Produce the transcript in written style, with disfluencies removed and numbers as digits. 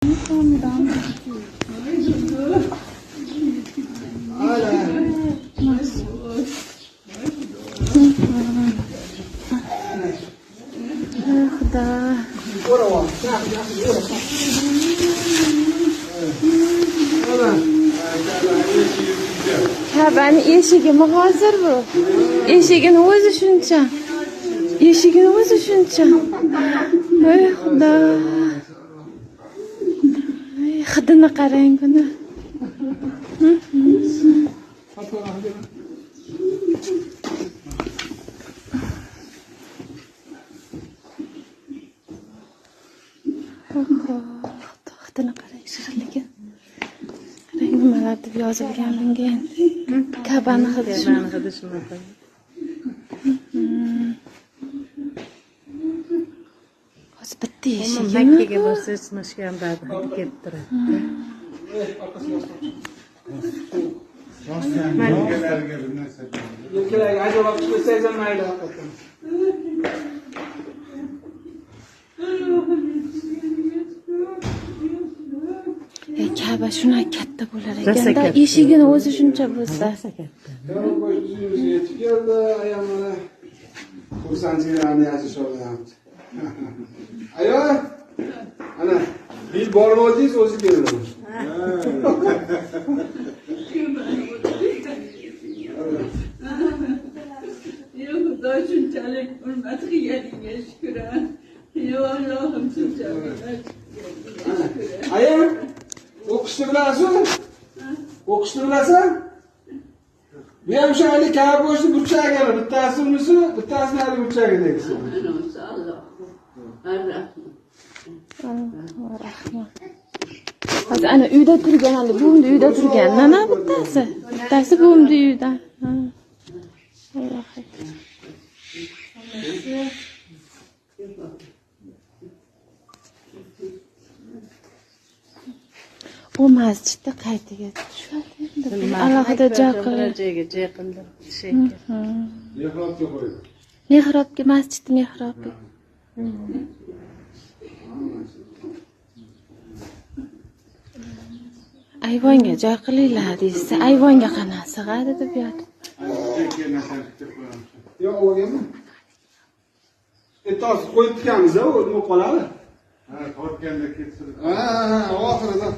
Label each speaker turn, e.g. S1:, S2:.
S1: Ha, beni eshigimi hozir bu. Eshigini o'zi shuncha. Eshigini o'zi shuncha. Voy xudo. Hidini qarang buni. Hidini qarang, shirinligi. Nimalar deb yozilgan bunga endi. Kabani hidi shunaqa. Hozir bitta eshigimi?
S2: Makkaga borsa sinishgan ba'di ketib turadi.
S3: Yelkalarga ajab olib chiqsangiz ham mayli haqiqatan.
S1: Kaba shunday katta bo'lar ekan-da, eshigini o'zi shuncha bo'lsa.
S3: Yetib keldi, ayamlar. Xursandchiliklarni yashasholyapti. Ayo, ana, bil bormadingiz o'zi keldi.
S4: Xudo shunchalik hurmat qilganingga shukr. Yo Allohim shunchalik.
S3: Ayo, o'qishni bilasizmi? O'qishni bilasan? Bu ham o'sha hali kaboshni burchagilar, bittasi unisi, bittasi hali burchagidagisi.
S1: Rahmat. Hozir ana uyda turgan, hali buvimni uyda turgan. Nana bittasi. Bittasi buvimni uyda. O masjidda qaytaga tushadi endi. Alohida joy
S2: qildi.
S3: Mehrobga qo'ydi.
S1: Mehrobga, masjidni mehrobga. Ayvonga joy qilinglar deysa, ayvonga qana sig'adi deb yotib.
S3: Yo'q, o'g'aymi? Tos qo'yib tikamiz-a, nima qoladi?
S5: Ha, tortganda ketsin.
S3: Ha, oxirida.